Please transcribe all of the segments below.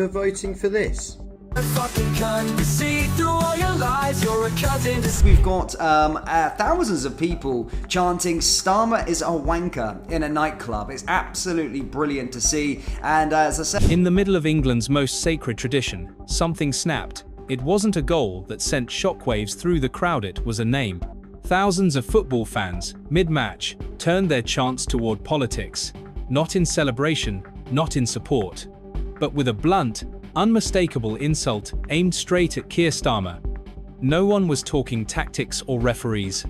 for voting for this. We've got thousands of people chanting "Starmer is a wanker" in a nightclub. It's absolutely brilliant to see, and as I said... In the middle of England's most sacred tradition, something snapped. It wasn't a goal that sent shockwaves through the crowd, it was a name. Thousands of football fans, mid-match, turned their chants toward politics. Not in celebration, not in support, but with a blunt, unmistakable insult aimed straight at Keir Starmer. No one was talking tactics or referees.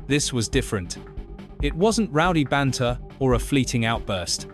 This was different. It wasn't rowdy banter or a fleeting outburst.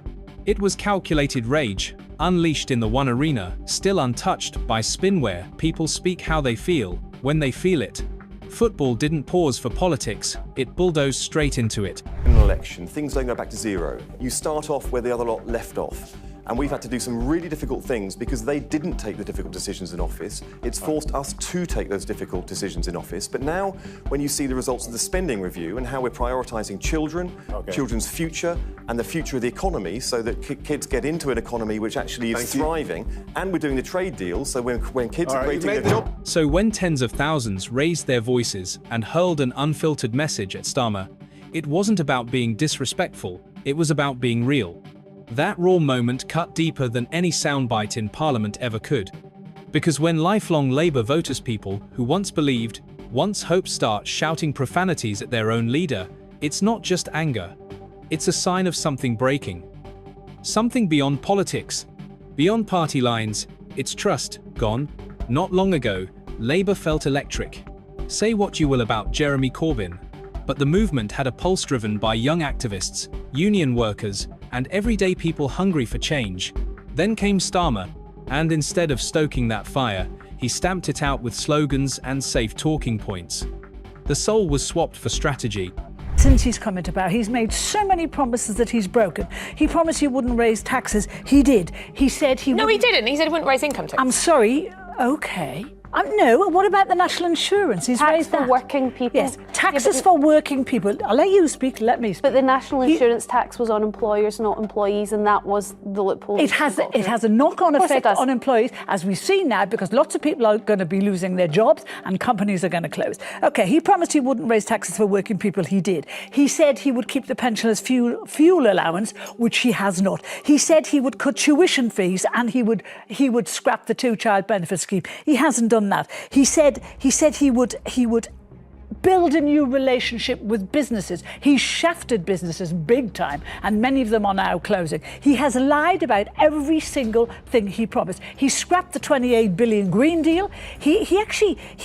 It was calculated rage, unleashed in the one arena, still untouched by spinware. People speak how they feel, when they feel it. Football didn't pause for politics, it bulldozed straight into it. In an election, things don't go back to zero. You start off where the other lot left off. And we've had to do some really difficult things because they didn't take the difficult decisions in office. It's forced us to take those difficult decisions in office. But now, when you see the results of the spending review and how we're prioritising children, children's future, and the future of the economy so that kids get into an economy which actually is thriving, and we're doing the trade deals, so when kids are creating their job... So when tens of thousands raised their voices and hurled an unfiltered message at Starmer, it wasn't about being disrespectful, it was about being real. That raw moment cut deeper than any soundbite in Parliament ever could. Because when lifelong Labour voters, people who once believed, once hoped, start shouting profanities at their own leader, it's not just anger. It's a sign of something breaking. Something beyond politics, beyond party lines. It's trust gone. Not long ago, Labour felt electric. Say what you will about Jeremy Corbyn, but the movement had a pulse driven by young activists, union workers, and everyday people hungry for change. Then came Starmer, and instead of stoking that fire, he stamped it out with slogans and safe talking points. The soul was swapped for strategy. Since he's come into power, he's made so many promises that he's broken. He promised he wouldn't raise taxes. He did. He said he No, he didn't. He said he wouldn't raise income tax. I'm sorry. Okay. No, what about the national insurance? He's raised that. Tax for working people. Yes, taxes for working people. I'll let you speak, let me speak. But the national insurance tax was on employers, not employees, and that was the loophole. It has a knock-on effect on employees, as we see now, because lots of people are going to be losing their jobs and companies are going to close. Okay, he promised he wouldn't raise taxes for working people. He did. He said he would keep the pensioners' fuel allowance, which he has not. He said he would cut tuition fees and he would scrap the two-child benefit scheme. He hasn't done that. He said he would build a new relationship with businesses. He shafted businesses big time, and many of them are now closing. He has lied about every single thing he promised. He scrapped the 28 billion Green Deal. He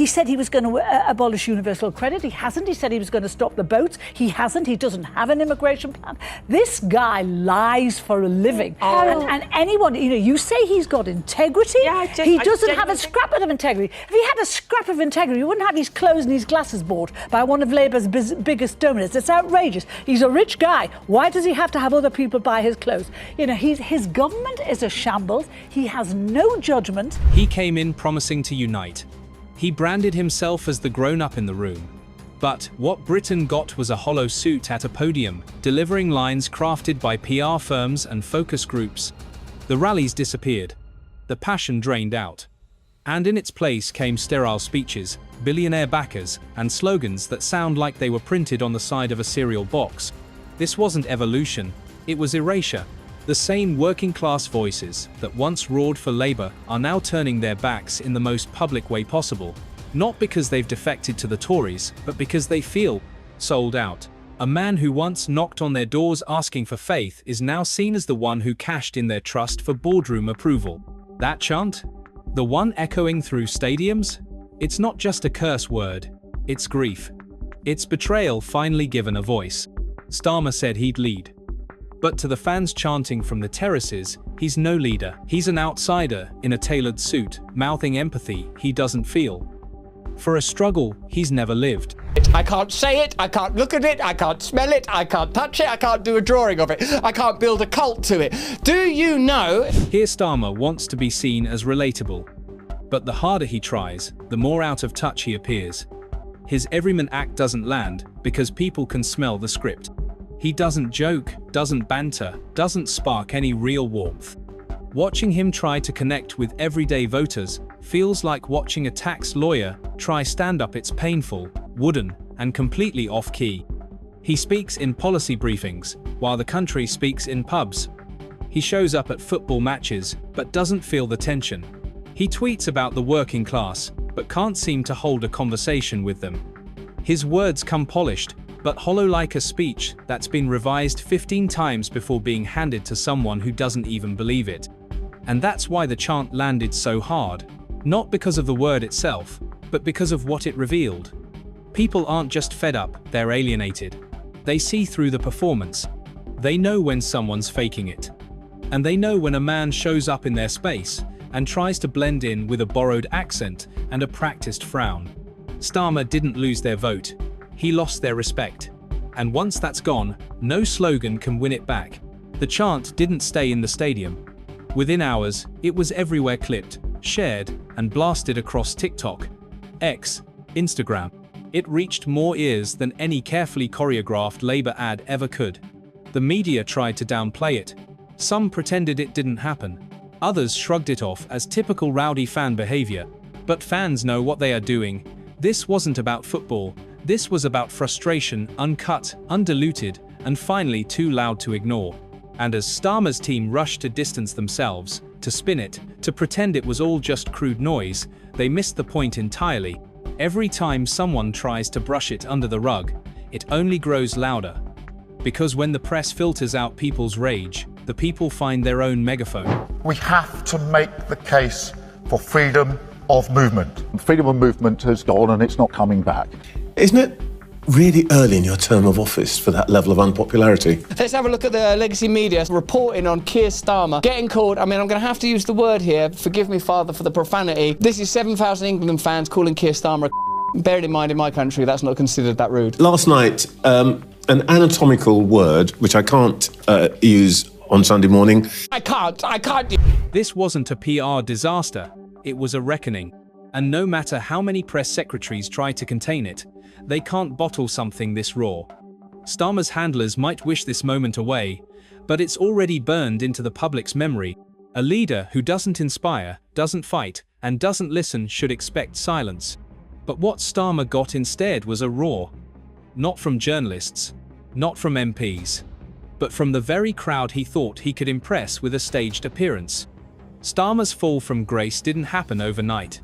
said he was going to abolish universal credit. He hasn't. He said he was going to stop the boats. He hasn't. He doesn't have an immigration plan. This guy lies for a living. And anyone, you say he's got integrity. Yeah, he doesn't have a scrap of integrity. If he had a scrap of integrity, he wouldn't have his clothes and his glasses bought by one of Labour's biggest donors. It's outrageous. He's a rich guy. Why does he have to have other people buy his clothes? His government is a shambles. He has no judgment. He came in promising to unite. He branded himself as the grown-up in the room. But what Britain got was a hollow suit at a podium, delivering lines crafted by PR firms and focus groups. The rallies disappeared. The passion drained out. And in its place came sterile speeches, billionaire backers, and slogans that sound like they were printed on the side of a cereal box. This wasn't evolution, it was erasure. The same working-class voices that once roared for Labour are now turning their backs in the most public way possible. Not because they've defected to the Tories, but because they feel sold out. A man who once knocked on their doors asking for faith is now seen as the one who cashed in their trust for boardroom approval. That chant? The one echoing through stadiums? It's not just a curse word, it's grief. It's betrayal finally given a voice. Starmer said he'd lead. But to the fans chanting from the terraces, he's no leader. He's an outsider in a tailored suit, mouthing empathy he doesn't feel. For a struggle he's never lived. I can't say it, I can't look at it, I can't smell it, I can't touch it, I can't do a drawing of it, I can't build a cult to it. Do you know? Keir Starmer wants to be seen as relatable. But the harder he tries, the more out of touch he appears. His everyman act doesn't land because people can smell the script. He doesn't joke, doesn't banter, doesn't spark any real warmth. Watching him try to connect with everyday voters feels like watching a tax lawyer try stand-up. It's painful, wooden, and completely off-key. He speaks in policy briefings, while the country speaks in pubs. He shows up at football matches, but doesn't feel the tension. He tweets about the working class, but can't seem to hold a conversation with them. His words come polished, but hollow like a speech that's been revised 15 times before being handed to someone who doesn't even believe it. And that's why the chant landed so hard, not because of the word itself, but because of what it revealed. People aren't just fed up, they're alienated. They see through the performance. They know when someone's faking it. And they know when a man shows up in their space and tries to blend in with a borrowed accent and a practiced frown. Starmer didn't lose their vote. He lost their respect. And once that's gone, no slogan can win it back. The chant didn't stay in the stadium. Within hours, it was everywhere, clipped, shared, and blasted across TikTok, X, Instagram. It reached more ears than any carefully choreographed Labour ad ever could. The media tried to downplay it. Some pretended it didn't happen. Others shrugged it off as typical rowdy fan behavior. But fans know what they are doing. This wasn't about football. This was about frustration, uncut, undiluted, and finally too loud to ignore. And as Starmer's team rushed to distance themselves, to spin it, to pretend it was all just crude noise, they missed the point entirely. Every time someone tries to brush it under the rug, it only grows louder. Because when the press filters out people's rage, the people find their own megaphone. We have to make the case for freedom of movement. Freedom of movement has gone and it's not coming back. Isn't it really early in your term of office for that level of unpopularity? Let's have a look at the legacy media reporting on Keir Starmer getting called, I'm going to have to use the word here, forgive me, Father, for the profanity. This is 7,000 England fans calling Keir Starmer a bearing in mind in my country that's not considered that rude. Last night, an anatomical word, which I can't use on Sunday morning. I can't. This wasn't a PR disaster, it was a reckoning. And no matter how many press secretaries try to contain it, they can't bottle something this raw. Starmer's handlers might wish this moment away, but it's already burned into the public's memory. A leader who doesn't inspire, doesn't fight, and doesn't listen should expect silence. But what Starmer got instead was a roar. Not from journalists, not from MPs, but from the very crowd he thought he could impress with a staged appearance. Starmer's fall from grace didn't happen overnight.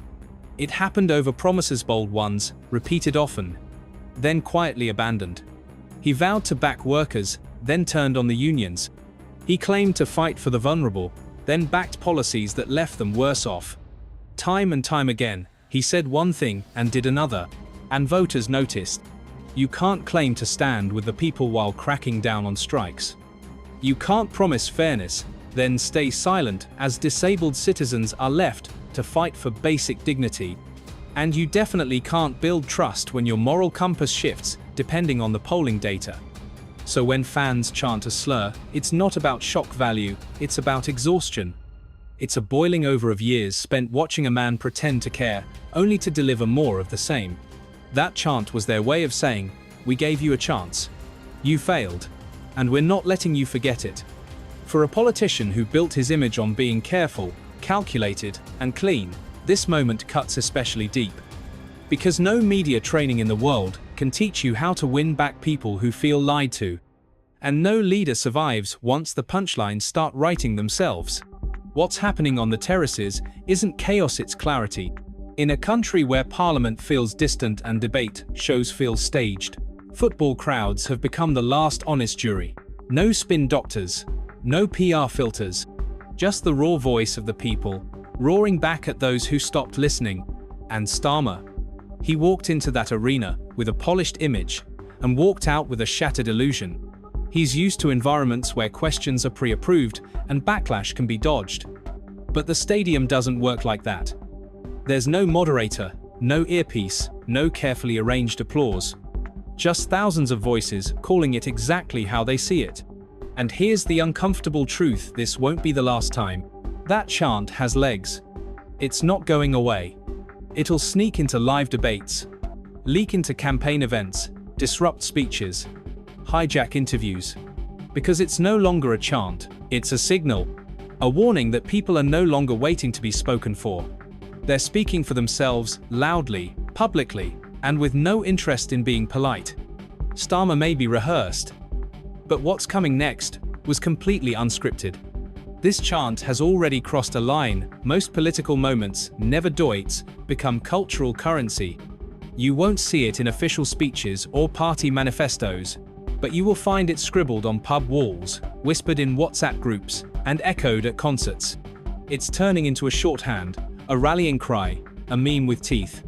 It happened over promises, bold ones, repeated often, then quietly abandoned. He vowed to back workers, then turned on the unions. He claimed to fight for the vulnerable, then backed policies that left them worse off. Time and time again, he said one thing and did another, and voters noticed. You can't claim to stand with the people while cracking down on strikes. You can't promise fairness, then stay silent as disabled citizens are left to fight for basic dignity. And you definitely can't build trust when your moral compass shifts depending on the polling data. So when fans chant a slur, it's not about shock value, it's about exhaustion. It's a boiling over of years spent watching a man pretend to care, only to deliver more of the same. That chant was their way of saying, we gave you a chance. You failed. And we're not letting you forget it. For a politician who built his image on being careful, calculated, and clean, this moment cuts especially deep. Because no media training in the world can teach you how to win back people who feel lied to. And no leader survives once the punchlines start writing themselves. What's happening on the terraces isn't chaos, it's clarity. In a country where parliament feels distant and debate shows feel staged, football crowds have become the last honest jury. No spin doctors, no PR filters, just the raw voice of the people, roaring back at those who stopped listening. And Starmer. He walked into that arena with a polished image and walked out with a shattered illusion. He's used to environments where questions are pre-approved and backlash can be dodged. But the stadium doesn't work like that. There's no moderator, no earpiece, no carefully arranged applause. Just thousands of voices calling it exactly how they see it. And here's the uncomfortable truth, this won't be the last time. That chant has legs. It's not going away. It'll sneak into live debates, leak into campaign events, disrupt speeches, hijack interviews. Because it's no longer a chant, it's a signal. A warning that people are no longer waiting to be spoken for. They're speaking for themselves, loudly, publicly, and with no interest in being polite. Starmer may be rehearsed, but what's coming next was completely unscripted. This chant has already crossed a line. Most political moments, never Deutsch, become cultural currency. You won't see it in official speeches or party manifestos, but you will find it scribbled on pub walls, whispered in WhatsApp groups, and echoed at concerts. It's turning into a shorthand, a rallying cry, a meme with teeth.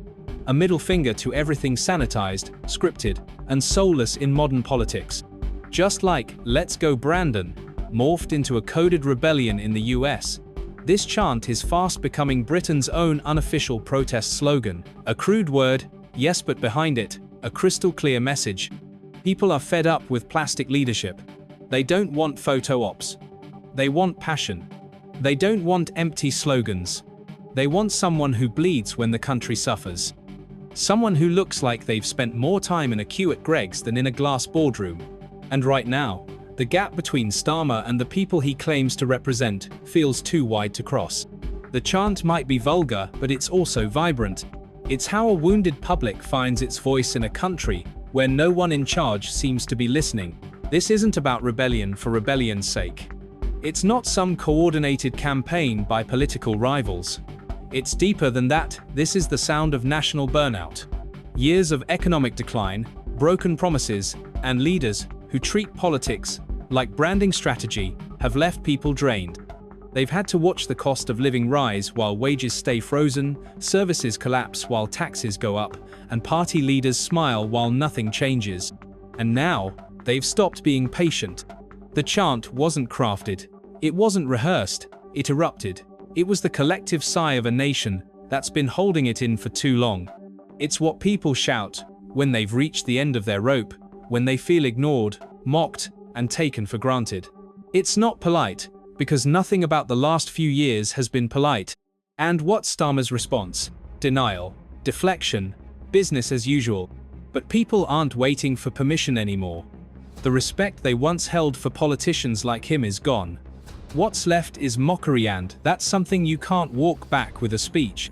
A middle finger to everything sanitized, scripted, and soulless in modern politics. Just like "Let's Go Brandon" morphed into a coded rebellion in the US, this chant is fast becoming Britain's own unofficial protest slogan. A crude word, yes, but behind it, a crystal clear message. People are fed up with plastic leadership. They don't want photo ops. They want passion. They don't want empty slogans. They want someone who bleeds when the country suffers. Someone who looks like they've spent more time in a queue at Greggs than in a glass boardroom. And right now, the gap between Starmer and the people he claims to represent feels too wide to cross. The chant might be vulgar, but it's also vibrant. It's how a wounded public finds its voice in a country where no one in charge seems to be listening. This isn't about rebellion for rebellion's sake. It's not some coordinated campaign by political rivals. It's deeper than that. This is the sound of national burnout. Years of economic decline, broken promises, and leaders who treat politics like branding strategy have left people drained. They've had to watch the cost of living rise while wages stay frozen, services collapse while taxes go up, and party leaders smile while nothing changes. And now, they've stopped being patient. The chant wasn't crafted. It wasn't rehearsed. It erupted. It was the collective sigh of a nation that's been holding it in for too long. It's what people shout when they've reached the end of their rope, when they feel ignored, mocked, and taken for granted. It's not polite, because nothing about the last few years has been polite. And what's Starmer's response? Denial, deflection, business as usual. But people aren't waiting for permission anymore. The respect they once held for politicians like him is gone. What's left is mockery, and that's something you can't walk back with a speech.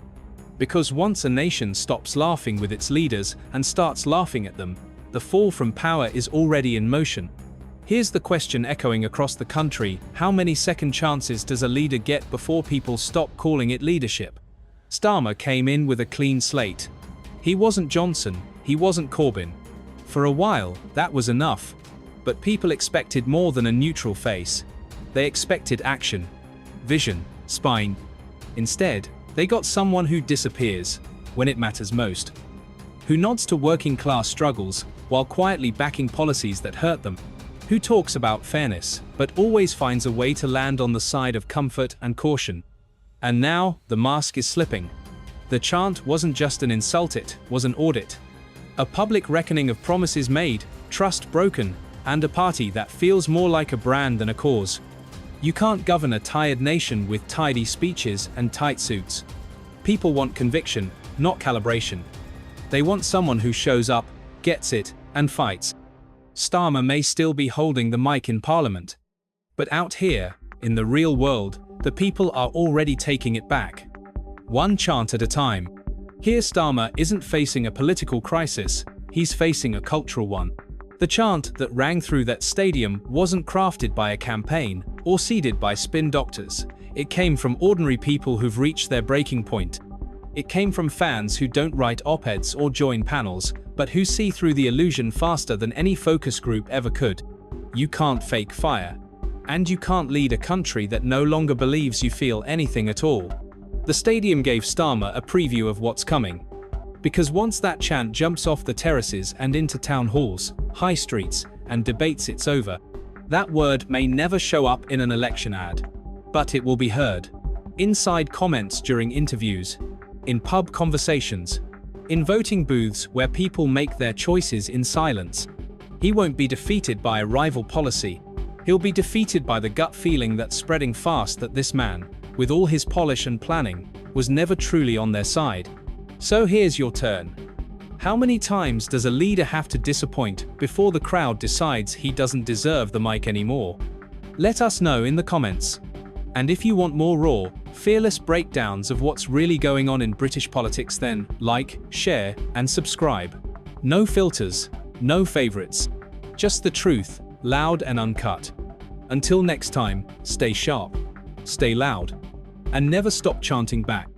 Because once a nation stops laughing with its leaders and starts laughing at them, the fall from power is already in motion. Here's the question echoing across the country: how many second chances does a leader get before people stop calling it leadership? Starmer came in with a clean slate. He wasn't Johnson, he wasn't Corbyn. For a while, that was enough. But people expected more than a neutral face. They expected action, vision, spine. Instead, they got someone who disappears when it matters most. Who nods to working class struggles while quietly backing policies that hurt them. Who talks about fairness, but always finds a way to land on the side of comfort and caution. And now, the mask is slipping. The chant wasn't just an insult, it was an audit. A public reckoning of promises made, trust broken, and a party that feels more like a brand than a cause. You can't govern a tired nation with tidy speeches and tight suits. People want conviction, not calibration. They want someone who shows up, gets it, and fights. Starmer may still be holding the mic in Parliament. But out here, in the real world, the people are already taking it back. One chant at a time. Here Starmer isn't facing a political crisis, he's facing a cultural one. The chant that rang through that stadium wasn't crafted by a campaign or seeded by spin doctors. It came from ordinary people who've reached their breaking point. It came from fans who don't write op-eds or join panels, but who see through the illusion faster than any focus group ever could. You can't fake fire. And you can't lead a country that no longer believes you feel anything at all. The stadium gave Starmer a preview of what's coming. Because once that chant jumps off the terraces and into town halls, high streets, and debates, it's over. That word may never show up in an election ad. But it will be heard. Inside comments during interviews. In pub conversations. In voting booths where people make their choices in silence. He won't be defeated by a rival policy. He'll be defeated by the gut feeling that's spreading fast that this man, with all his polish and planning, was never truly on their side. So here's your turn. How many times does a leader have to disappoint before the crowd decides he doesn't deserve the mic anymore? Let us know in the comments. And if you want more raw, fearless breakdowns of what's really going on in British politics, then like, share, and subscribe. No filters, no favorites. Just the truth, loud and uncut. Until next time, stay sharp, stay loud, and never stop chanting back.